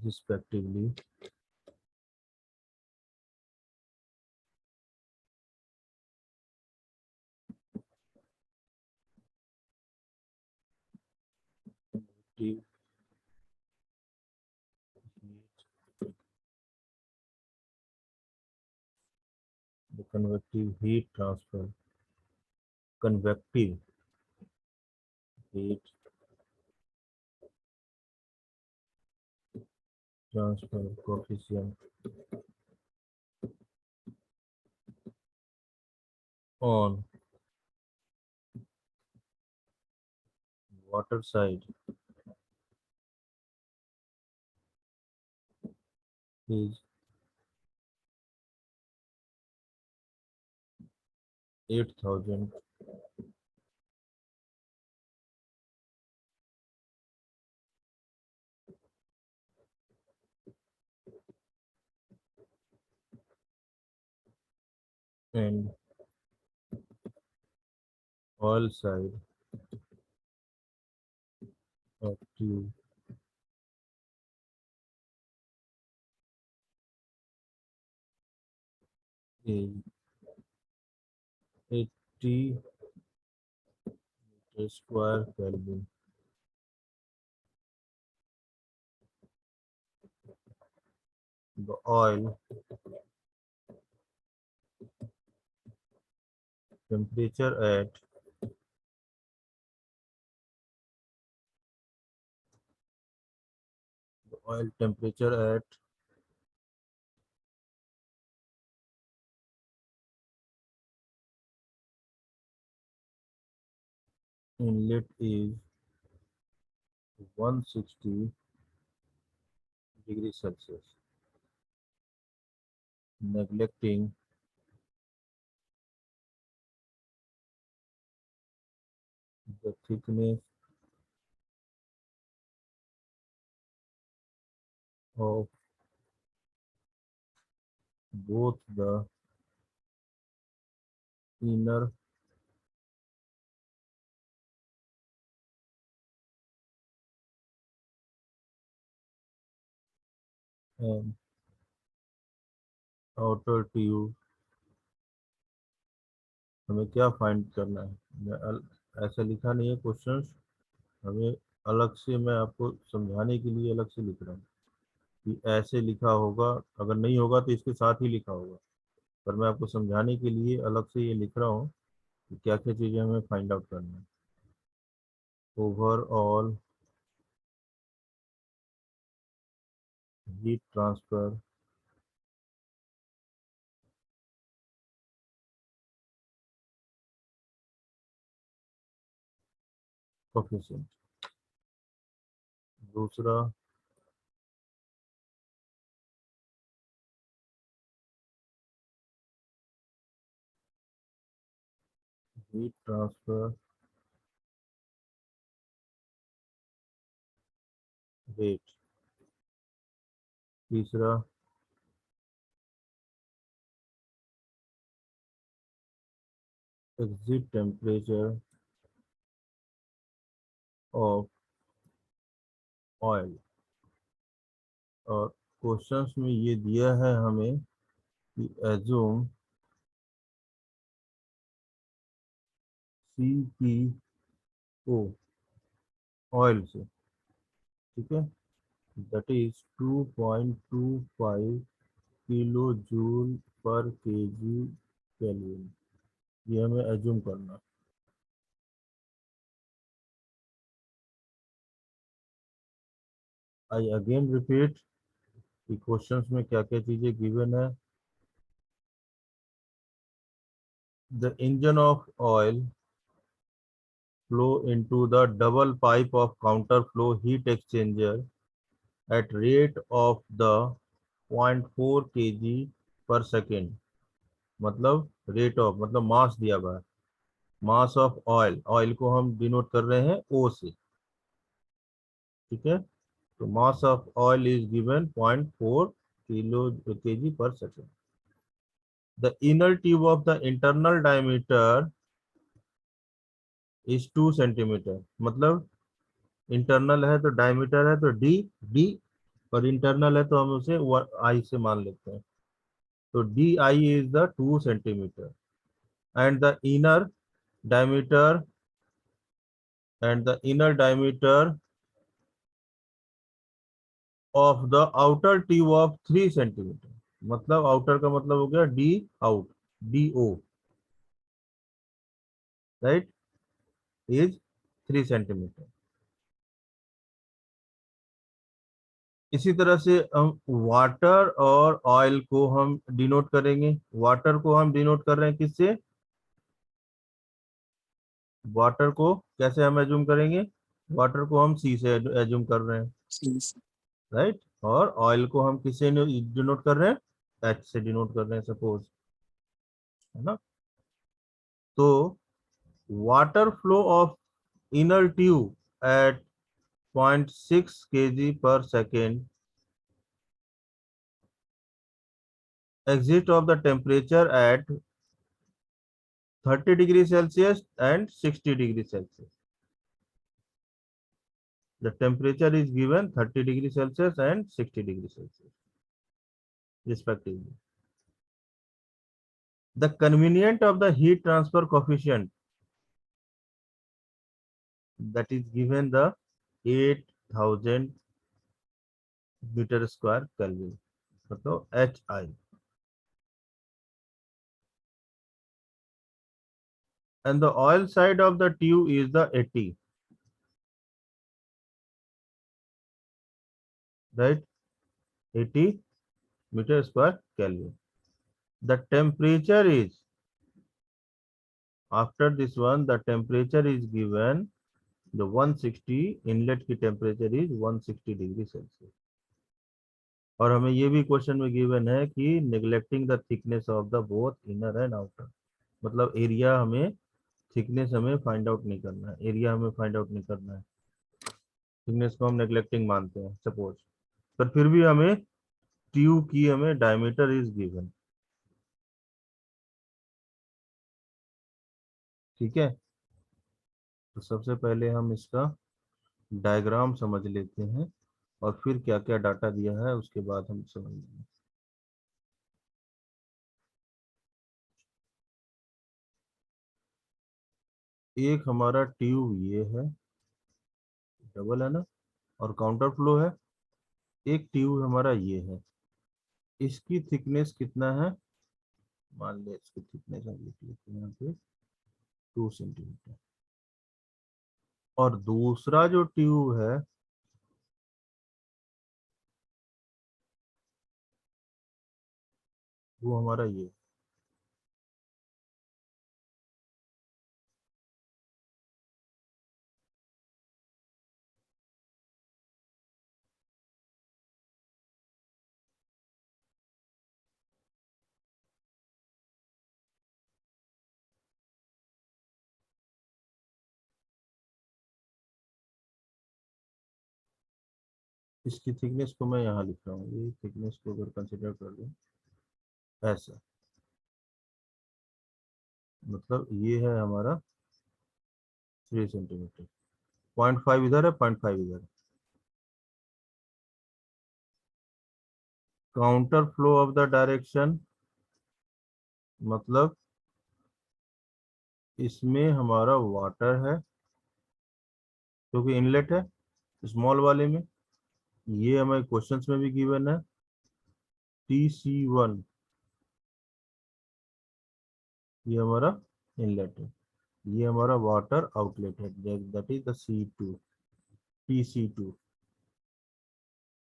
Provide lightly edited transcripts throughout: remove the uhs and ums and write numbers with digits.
respectively. Convective heat, the convective heat transfer, convective heat transfer coefficient on water side is 8000 and oil side of tube is 80 meter square Kelvin. The oil temperature at oil temperature at inlet is 160 degrees Celsius, neglecting the thickness of both the inner and outer tube. हमें क्या find करना है? ऐसा लिखा नहीं है questions, हमें अलग से, मैं आपको समझाने के लिए अलग से लिख रहा हूँ कि ऐसे लिखा होगा, अगर नहीं होगा तो इसके साथ ही लिखा होगा, पर मैं आपको समझाने के लिए अलग से ये लिख रहा हूँ कि क्या क्या चीज़ें हमें फाइंड आउट करना है. Overall heat transfer coefficient. दूसरा हीट ट्रांसफर रेट. तीसरा एग्जिट टेम्परेचर ऑफ ऑयल. और क्वेश्चंस में ये दिया है हमें कि एज्यूम CPO ऑयल से, ठीक है, दैट इज 2.25 किलो जूल पर केजी केल्विन. ये हमें एज्यूम करना. आई अगेन रिपीट कि क्वेश्चंस में क्या क्या चीजें गिवन है. The engine of oil flow into the double pipe of counter flow heat exchanger at rate of the 0.4 kg per second. मतलब रेट ऑफ, मतलब मास दिया हुआ है, मास ऑफ ऑयल, ऑयल को हम डिनोट कर रहे हैं ओ से, ठीक है. तो mass of oil is given 0.4 kilo KG per second. The inner tube of the internal diameter is 2 centimetre. मतलब इंटरनल है तो डायमीटर है तो डी, और इंटरनल है तो हम उसे आई से मान लेते हैं। तो D I is the 2 centimetre and the inner diameter of the outer tube of 3 centimetre. मतलब आउटर का मतलब हो गया D out, D O, right, is 3 centimetre. इसी तरह से हम वाटर और ऑयल को हम डिनोट करेंगे। वाटर को हम डिनोट कर रहे हैं किससे? वाटर को कैसे हम एज्यूम करेंगे? वाटर को हम सी से एज्यूम कर रहे हैं, राइट। और ऑयल को हम किससे डिनोट कर रहे हैं? एच से डिनोट कर रहे हैं सपोज, है ना। तो water flow of inner tube at 0.6 kg per second exit of the temperature at 30 degree Celsius and 60 degree Celsius. The temperature is given 30 degree Celsius and 60 degree Celsius respectively. The convenient of the heat transfer coefficient, that is given the 8000 meter square Kelvin, so HI. And the oil side of the tube is the 80, right, 80 meter square Kelvin. The temperature is, after this one, the temperature is given the 160, inlet की temperature is 160 degree Celsius. और हमें ये भी question में given है कि neglecting the thickness of the both inner and outer, मतलब area हमें, थिकनेस हमें फाइंड आउट नहीं करना है, एरिया हमें फाइंड आउट नहीं करना है, थिकनेस को हम नेग्लेक्टिंग मानते हैं सपोज। पर फिर भी हमें ट्यूब की हमें डायमीटर इज गिवन, ठीक है। तो सबसे पहले हम इसका डायग्राम समझ लेते हैं और फिर क्या क्या डाटा दिया है उसके बाद हम समझेंगे। एक हमारा ट्यूब ये है, डबल है ना, और काउंटर फ्लो है। एक ट्यूब हमारा ये है, इसकी थिकनेस कितना है? मान ले इसकी थिकनेस हम लिख लेते हैं यहाँ पे 2 सेंटीमीटर। और दूसरा जो ट्यूब है वो हमारा ये, इसकी थिकनेस को मैं यहाँ लिख रहा हूँ, ये थिकनेस को अगर कंसिडर कर लूँ ऐसा, मतलब ये है हमारा 3 सेंटीमीटर, 0.5 इधर है, 0.5 इधर है। Counter flow of the direction, मतलब इसमें हमारा वाटर है क्योंकि इनलेट है स्मॉल वाले में, ये हमारे क्वेश्चंस में भी गिवन है TC1, ये हमारा इनलेट है, ये हमारा वाटर आउटलेट है, that is the C2, TC2।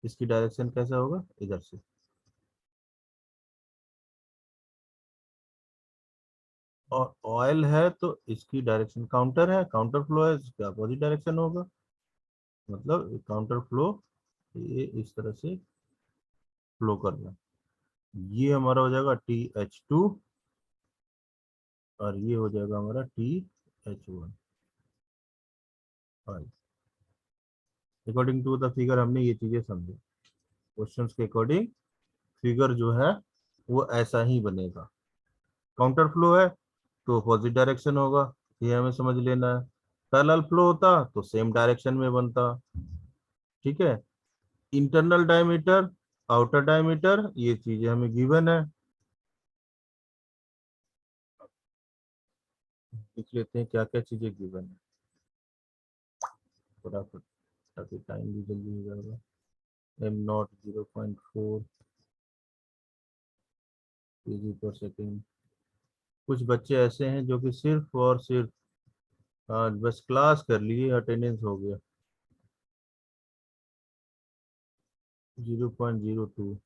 इसकी डायरेक्शन कैसा होगा? इधर से। और ऑयल है तो इसकी डायरेक्शन काउंटर है, काउंटर फ्लो है, इसका अपोजिट डायरेक्शन होगा, मतलब काउंटर फ्लो ये इस तरह से फ्लो करना। ये हमारा हो जाएगा TH2 और ये हो जाएगा हमारा TH1। According to the figure हमने ये चीजें समझी, क्वेश्चंस के अकॉर्डिंग फिगर जो है वो ऐसा ही बनेगा। काउंटर फ्लो है तो अपोजिट डायरेक्शन होगा, ये हमें समझ लेना है। पैरेलल फ्लो होता तो सेम डायरेक्शन में बनता, ठीक है। इंटरनल डायमीटर, आउटर डायमीटर, ये चीजें हमें गिवन है। लिख लेते हैं क्या क्या चीजें गिवन है फटाफट, ताकि टाइम भी जल्दी हो जाएगा। Am not 0.4 KG per second. कुछ बच्चे ऐसे हैं जो कि सिर्फ और सिर्फ बस क्लास कर लिए, अटेंडेंस हो गया 0.02।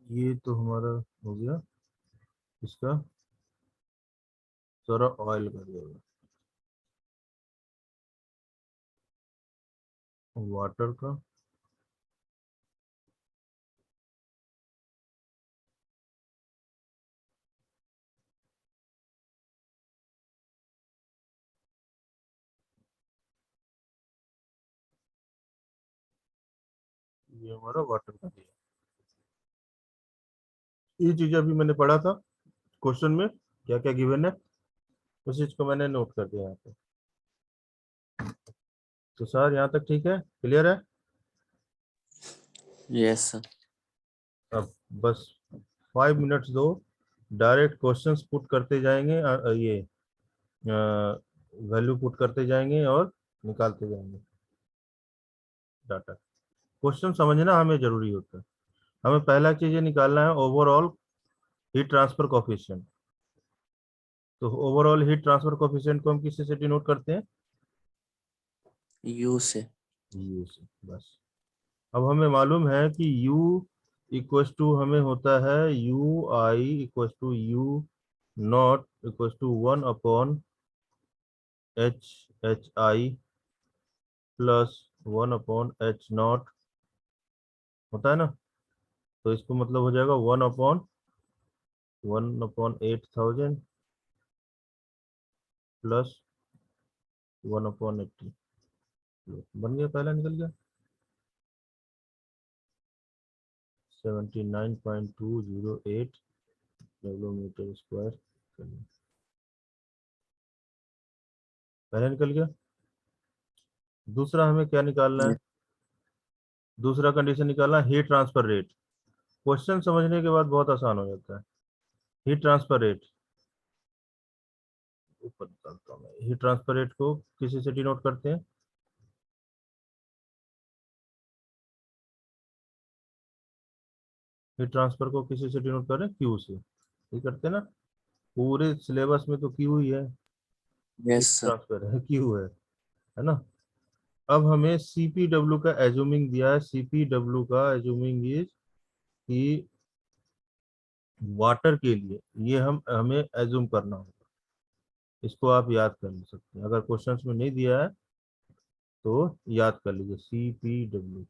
ये तो हमारा हो गया इसका, सारा ऑयल कर देगा। वाटर का ये हमारा वाटर का दिया। ये चीज अभी मैंने पढ़ा था क्वेश्चन में, क्या क्या गिवन है, उस चीज को मैंने नोट कर दिया यहाँ पे। तो सर यहाँ तक ठीक है, क्लियर है? Yes sir. अब बस 5 मिनट्स दो, डायरेक्ट क्वेश्चंस पुट करते जाएंगे, ये वैल्यू पुट करते जाएंगे और निकालते जाएंगे डाटा। क्वेश्चन समझना हमें जरूरी होता है। हमें पहला चीज ये निकालना है ओवरऑल हीट ट्रांसफर कोफिशिएंट। तो ओवरऑल हीट ट्रांसफर कोफिशिएंट को हम किससे से डिनोट करते हैं? यू से। यू से, बस। अब हमें मालूम है कि U इक्वस टू हमें होता है U I equals to U not equals to 1/H plus 1/H0 होता है ना। तो इसको मतलब हो जाएगा 1/1/8000 प्लस 1/80। बन गया, पहला निकल गया 79.208 किलोमीटर स्क्वायर। पहला निकल गया। दूसरा हमें क्या निकालना है? दूसरा कंडीशन निकालना है हीट ट्रांसफर रेट। क्वेश्चन समझने के बाद बहुत आसान हो जाता है। हीट ट्रांसफर रेट ऊपर निकालता हूँ मैं। हीट ट्रांसफर रेट को किसी से डिनोट करते हैं? हीट ट्रांसफर को किसी से डिनोट करें? क्यू से। ये करते हैं ना, पूरे सिलेबस में तो क्यू ही है, हीट यस सर। ट्रांसफर है, क्यू है ना। अब हमें सीपीडब्ल्यू का एज्यूमिंग दिया है। सीपीडब्ल्यू का एज्यूमिंग इज कि वाटर के लिए ये हमें एज्यूम करना होगा। इसको आप याद कर सकते हैं, अगर क्वेश्चंस में नहीं दिया है तो याद कर लीजिए। सीपीडब्ल्यू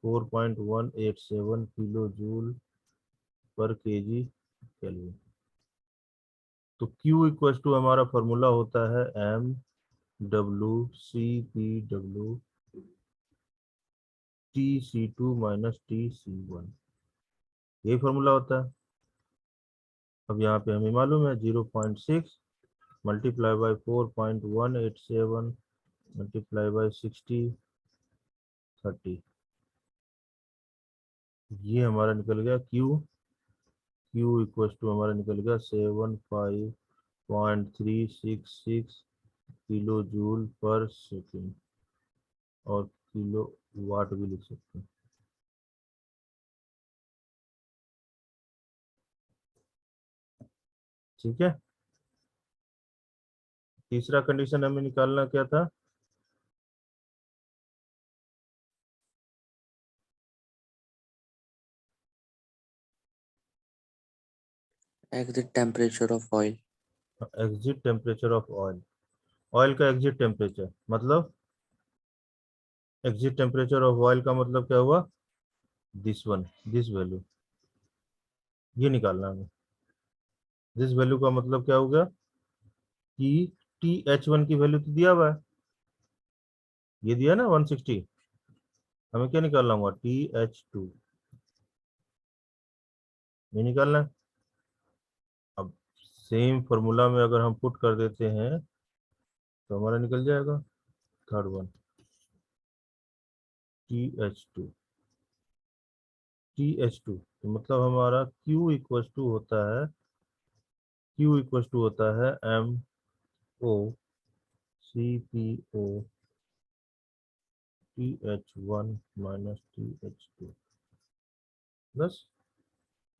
4.187 किलो जूल पर केजी केल्विन। तो Q इक्वल टू हमारा फॉर्मूला होता है MW TC2 माइनस TC1, यही फॉर्मूला होता है। अब यहाँ पे हमें मालूम है 0.6 मल्टीप्लाई बाई 4.187 मल्टीप्लाई बाई 60 30, ये हमारा निकल गया Q इक्वल टू हमारा निकल गया 75.366 किलो जूल पर सेकेंड, और किलो वाट भी लिख सकते हैं। ठीक है। तीसरा कंडीशन हमें निकालना क्या था? Exit temperature of oil. Exit temperature of oil. Oil का एग्जिट टेम्परेचर मतलब एग्जिट टेम्परेचर ऑफ ऑयल का मतलब क्या हुआ, दिस वन, दिस वैल्यू, ये निकालना है हमें। दिस वैल्यू का मतलब क्या हो गया कि टी एच वन की वैल्यू तो दिया हुआ है, ये दिया ना 160, हमें क्या निकालना होगा, टी एच टू, ये निकालना है। अब सेम फॉर्मूला में अगर हम पुट कर देते हैं तो हमारा निकल जाएगा, third one, T H two, T H two, तो मतलब हमारा Q इक्वल टू होता है, Q इक्वल टू होता है MO CPO TH1 minus TH2 बस।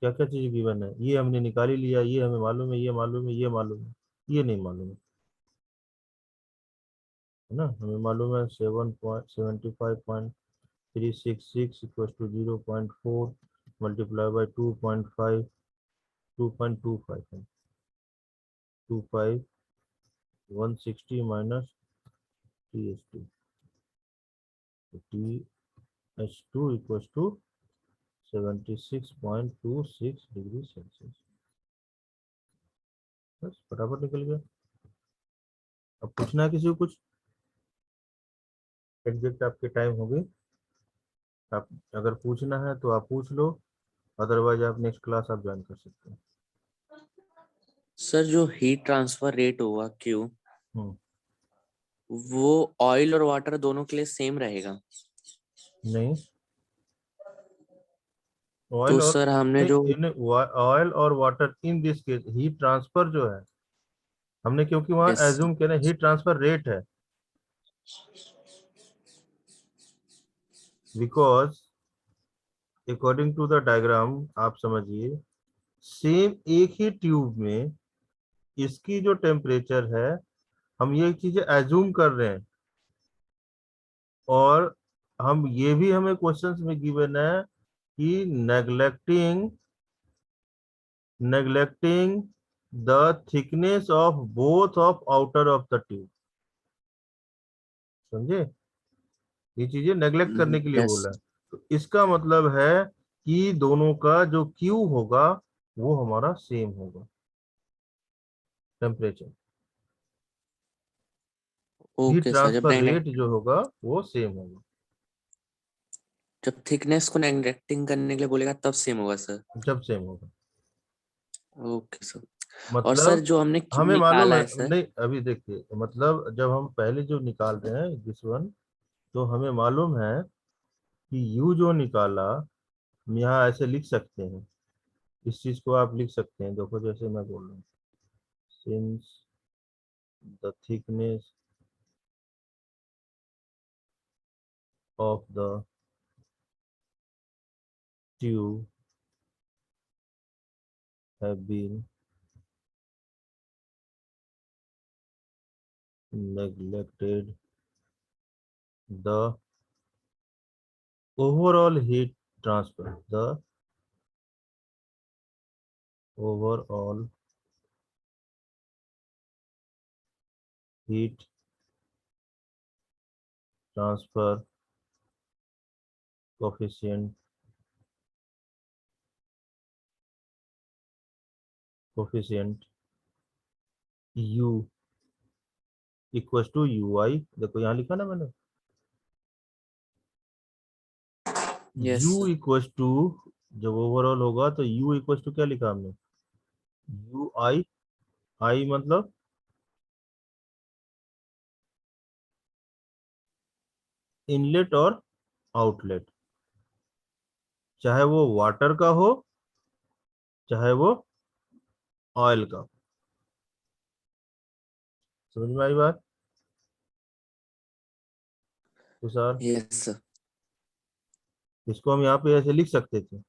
क्या क्या चीज गिवन है, ये हमने निकाल ही लिया, ये हमें मालूम है, ये मालूम है, ये मालूम है, ये नहीं मालूम है ना, हमें मालूम है 7.75.366 equal to 0.4 multiply by 2.5, 2.25 25 160 minus TH2, TH2 equal to 76.26 degree Celsius, बस फटाफट निकल गया। अब पूछना है किसी को कुछ, एग्जैक्ट आपके टाइम हो गई, आप अगर पूछना है तो आप पूछ लो, अदरवाइज आप नेक्स्ट क्लास आप ज्वाइन कर सकते हैं। सर जो हीट ट्रांसफर रेट होगा क्यू, हम्म, वो ऑयल और वाटर दोनों के लिए सेम रहेगा? नहीं, तो ऑयल और, सर हमने जो, नहीं ऑयल और water in this case heat transfer जो है, हमने क्योंकि वहां यस, एज्यूम किया ना हीट ट्रांसफर रेट है, because according to the diagram आप समझिए, सेम एक ही ट्यूब में इसकी जो टेम्परेचर है, हम ये चीजें एज्यूम कर रहे हैं, और हम ये भी हमें क्वेश्चंस में गिवन है कि neglecting the thickness of both of outer of the tube, समझे, ये चीजें नेग्लेक्ट करने के लिए यस, बोला है। तो इसका मतलब है कि दोनों का जो क्यू होगा वो हमारा सेम होगा, temperature, heat okay sir. Transfer rate जो होगा वो सेम होगा, जब थिकनेस को नेगलेक्टिंग करने के लिए बोलेगा तब सेम होगा सर? जब सेम होगा, ओके सर। और सर मतलब जो हमने क्यू हमें मालूम निकाला है, है सर, नहीं अभी देखिए, मतलब जब हम पहले जो निकाल रहे हैं दिस वन, तो हमें मालूम है कि यू जो निकाला हम यहाँ ऐसे लिख सकते हैं, इस चीज को आप लिख सकते हैं, देखो जैसे मैं बोल रहा हूँ, since the thickness of the tube have been neglected, the overall heat transfer, the overall heat transfer coefficient u equal to U I, देखो यहाँ लिखा ना मैंने, yes u sir, equal to, जब ओवरऑल होगा तो u इक्वल टू क्या लिखा हमने, यू आई, आई मतलब इनलेट और आउटलेट, चाहे वो वाटर का हो चाहे वो ऑयल का, समझ में आई बात तो सर, यस सर। इसको हम यहाँ पे ऐसे लिख सकते थे,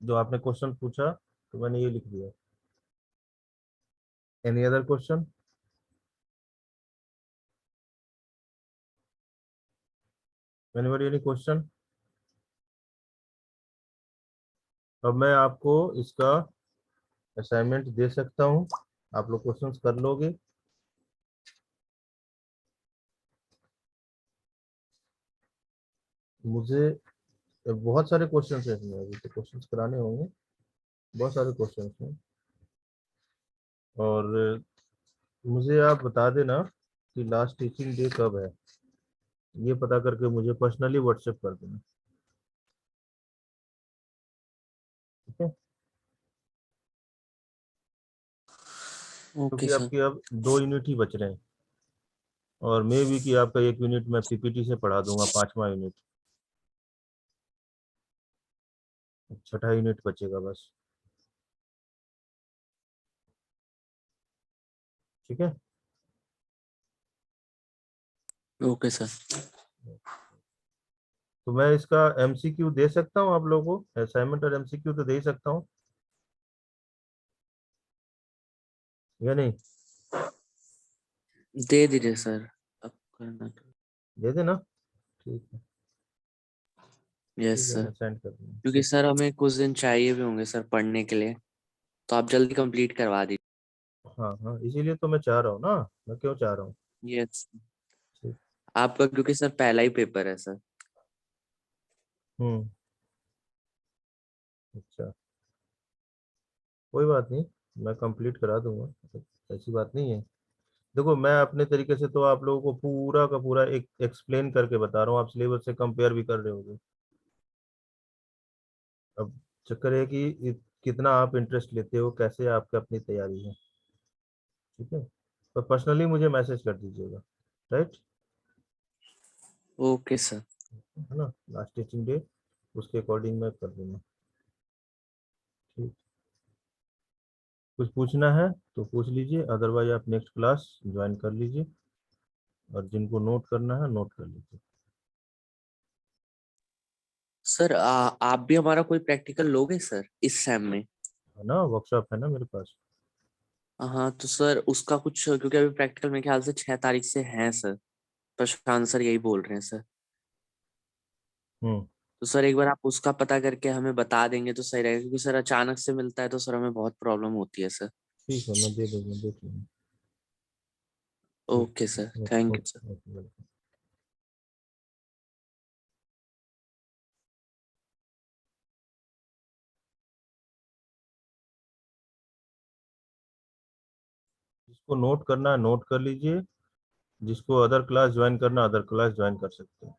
जो आपने क्वेश्चन पूछा तो मैंने ये लिख दिया। Any other question, anybody any question? अब मैं आपको इसका असाइनमेंट दे सकता हूँ, आप लोग क्वेश्चंस कर लोगे। मुझे बहुत सारे क्वेश्चन है इसमें, अभी तो क्वेश्चन कराने होंगे, बहुत सारे क्वेश्चन हैं। और मुझे आप बता देना कि लास्ट टीचिंग डे कब है, ये पता करके मुझे पर्सनली व्हाट्सएप कर देना, ठीक है? ओके क्योंकि सर। आपके अब 2 यूनिट ही बच रहे हैं, और मे भी कि आपका 1 यूनिट मैं पीपीटी से पढ़ा दूंगा, 5वां यूनिट, छठा यूनिट बचेगा बस, ठीक है? Okay sir. तो मैं इसका एमसीक्यू दे सकता हूँ आप लोगों को, असाइनमेंट और एमसीक्यू तो दे ही सकता हूँ या नहीं? दे दीजिए सर, अब करना तो। दे देना, ठीक है, यस ठीक है, सर, मैं सेंड कर दूंगा। क्योंकि सर हमें कुछ दिन चाहिए भी होंगे सर पढ़ने के लिए, तो आप जल्दी कंप्लीट करवा दीजिए। हाँ हाँ, इसीलिए तो मैं चाह रहा हूँ ना, मैं क्यों चाह रहा हूँ। यस, ठीक। आपका क्योंकि सर पहला ही पेपर है सर। हम्म। अच्छा, कोई बात नहीं, मैं कंप्लीट करा दूंगा, ऐसी बात नहीं है। देखो, मैं अपने तरीके से तो आप लोगों को पूरा का पूरा एक एक्सप्लेन करके बता रहा हूँ, आप सिलेबस से कंपेयर भी कर रहे होगे। अब चक्कर है कि कितना आप इंटरेस्ट लेते हो, कैसे आपकी अपनी तैयारी है, ठीक है? तो पर्सनली मुझे मैसेज कर दीजिएगा, राइट? Okay sir. है ना, लास्ट टीचिंग डे उसके अकॉर्डिंग मैं कर दूंगा, ठीक। कुछ पूछना है तो पूछ लीजिए, अदरवाइज आप नेक्स्ट क्लास ज्वाइन कर लीजिए, और जिनको नोट करना है नोट कर लीजिए। सर आप भी हमारा कोई प्रैक्टिकल लोगे सर इस सेम में? है ना, वर्कशॉप है ना मेरे पास। हाँ तो सर उसका कुछ, क्योंकि अभी प्रैक्टिकल मेरे ख्याल से 6 तारीख से है सर, प्रशांत सर यही बोल रहे हैं सर। हम्म। तो सर एक बार आप उसका पता करके हमें बता देंगे तो सही रहेगा, क्योंकि सर अचानक से मिलता है तो सर हमें बहुत प्रॉब्लम होती है सर। ठीक है, मैं दे दूंगा, देख लूंगा। ठीक। Okay sir, okay thank you sir. Okay okay. जिसको नोट करना है नोट कर लीजिए, जिसको अदर क्लास ज्वाइन करना अदर क्लास ज्वाइन कर सकते हैं।